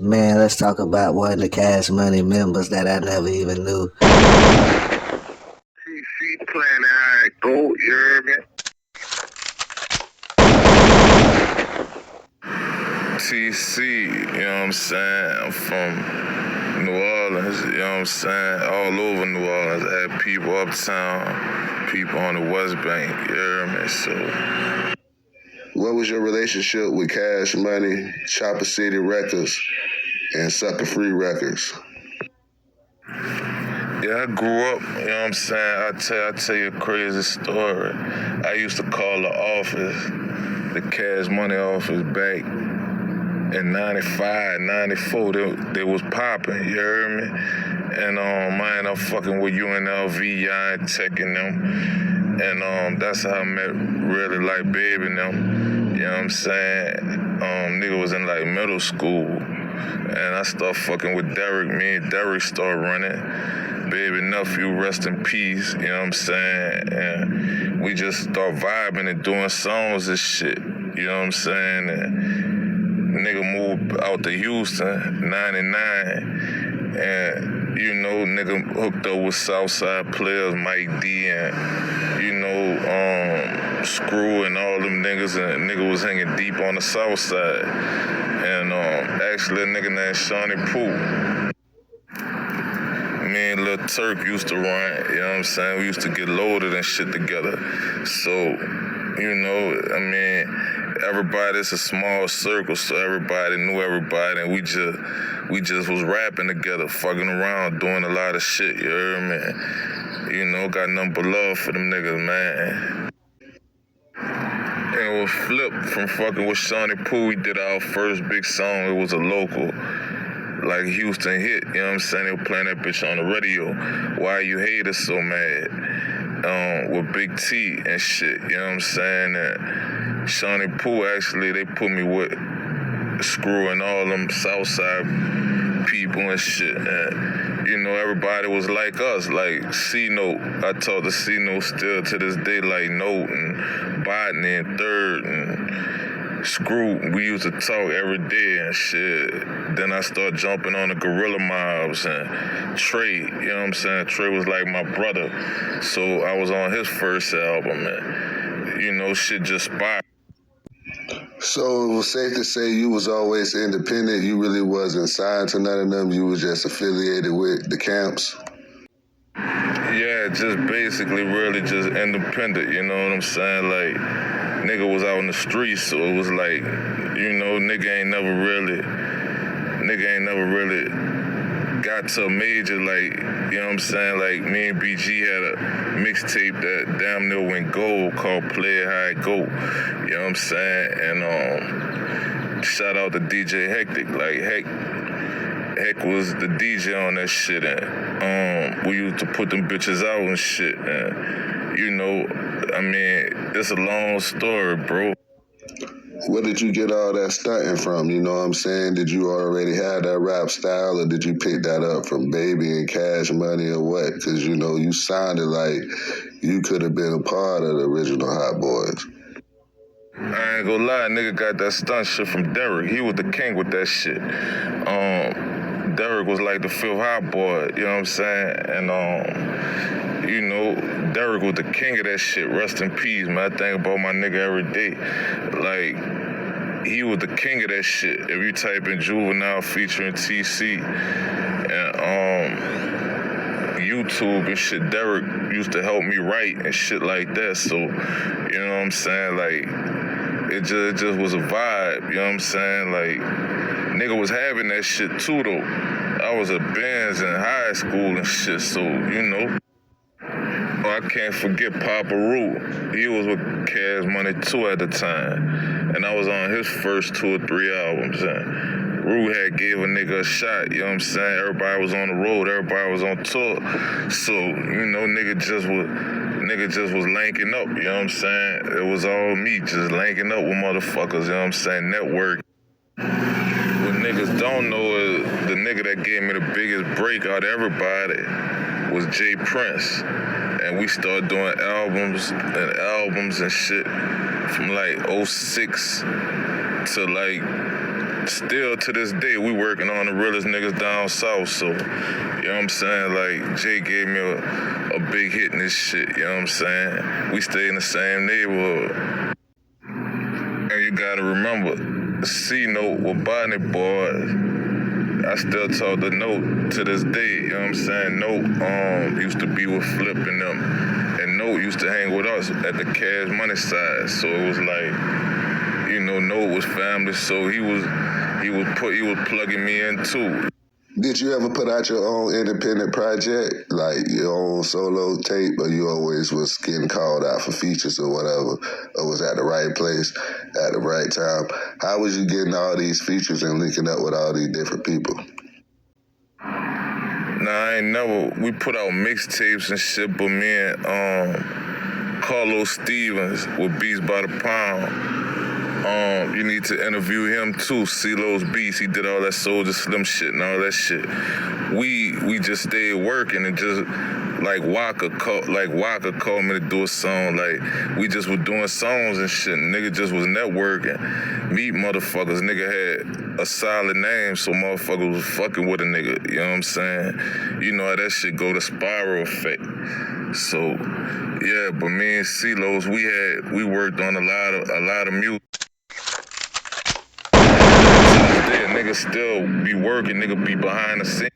Man, let's talk about one of the Cash Money members that I never even knew. TC playing how it go, you hear me? TC, you know what I'm saying? I'm from New Orleans, you know what I'm saying? All over New Orleans. I had people uptown, people on the West Bank, you hear me? So, what was your relationship with Cash Money, Chopper City Records, and Sucker Free Records? yeah, I grew up, you know what I'm saying? I tell you a crazy story. I used to call the office, the Cash Money office back in 95, 94, they was popping, you heard me? And I ended up fucking with UNLV, Yon Tech and them. And that's how I met really like Baby and them. You know what I'm saying? Nigga was in like middle school. And I started fucking with Derrick. Me and Derrick started running. Baby nephew, rest in peace, you know what I'm saying? And we just start vibing and doing songs and shit, you know what I'm saying? And nigga moved out to Houston, 99, and, you know, nigga hooked up with Southside players, Mike D, and, you know, Screw and all them niggas, and nigga was hanging deep on the South Side. And actually a nigga named Shawnee Pooh, me and Lil Turk used to run, you know what I'm saying? We used to get loaded and shit together. So, you know, I mean, everybody's a small circle, so everybody knew everybody, and we just was rapping together, fucking around, doing a lot of shit, you heard me? You know, got nothing but love for them niggas, man. And it was Flip from fucking with Shawnee Pooh. We did our first big song. It was a local, like Houston hit, you know what I'm saying? They were playing that bitch on the radio. Why You Hate Us So Mad? With Big T and shit, you know what I'm saying? And Shawnee Pooh, actually, they put me with Screw and all them Southside people and shit. And, you know, everybody was like us, like C-Note. I talk to C-Note still to this day, like Note and Botany and Third and Screw. We used to talk every day and shit. Then I started jumping on the Gorilla Mobs and Trey, you know what I'm saying? Trey was like my brother. So I was on his first album and, you know, shit just spiraled. So it was safe to say you was always independent. You really wasn't signed to none of them. You was just affiliated with the camps. Yeah, just basically really just independent, you know what I'm saying? Like, nigga was out in the streets, so it was like, you know, nigga ain't never really got to a major, like, you know what I'm saying? Like, me and BG had a mixtape that damn near went gold called Play It How It Go, you know what I'm saying? And shout out to DJ Hectic, like, Heck was the DJ on that shit, and we used to put them bitches out and shit, and, you know, I mean, it's a long story, bro. Where did you get all that stunting from? You know what I'm saying? Did you already have that rap style, or did you pick that up from Baby and Cash Money, or what? Because, you know, you sounded like you could have been a part of the original Hot Boys. I ain't gonna lie, nigga got that stunt shit from Derrick. He was the king with that shit. Derrick was like the fifth hot boy, you know what I'm saying? And, you know, Derrick was the king of that shit. Rest in peace, man. I think about my nigga every day. Like, he was the king of that shit. If you type in Juvenile featuring TC and YouTube and shit, Derrick used to help me write and shit like that. So, you know what I'm saying? Like, it just was a vibe, you know what I'm saying? Like, nigga was having that shit too, though. I was at Benz in high school and shit, so, you know. I can't forget Papa Roo. He was with Cash Money too at the time. And I was on his first 2 or 3 albums. And Roo had gave a nigga a shot, you know what I'm saying? Everybody was on the road, everybody was on tour. So, you know, nigga just was linking up, you know what I'm saying? It was all me, just linking up with motherfuckers, you know what I'm saying? Network. What niggas don't know is the nigga that gave me the biggest break out of everybody was Jay Prince. And we started doing albums and shit from like 06 to like still to this day, we working on the realest niggas down south. So, you know what I'm saying? Like, Jay gave me a big hit in this shit, you know what I'm saying? We stay in the same neighborhood. And you gotta remember, C-Note with Botany boys. I still talk to Note to this day, you know what I'm saying? Note used to be with Flip and them. And Note used to hang with us at the Cash Money side. So it was like, you know, Note was family, so he was plugging me in too. Did you ever put out your own independent project, like your own solo tape, or you always was getting called out for features or whatever, or was at the right place at the right time? How was you getting all these features and linking up with all these different people? Nah, I ain't never. We put out mixtapes and shit, but me and Carlos Stevens with Beats by the Pound. You need to interview him too. CeeLo's Beats, he did all that Soulja Slim shit and all that shit. We just stayed working and just like Waka called me to do a song. Like we just was doing songs and shit. And nigga just was networking. Meet motherfuckers. Nigga had a solid name, so motherfuckers was fucking with a nigga. You know what I'm saying? You know how that shit go, the spiral effect. So yeah, but me and CeeLo's, we worked on a lot of music. Nigga still be working, nigga be behind the scenes.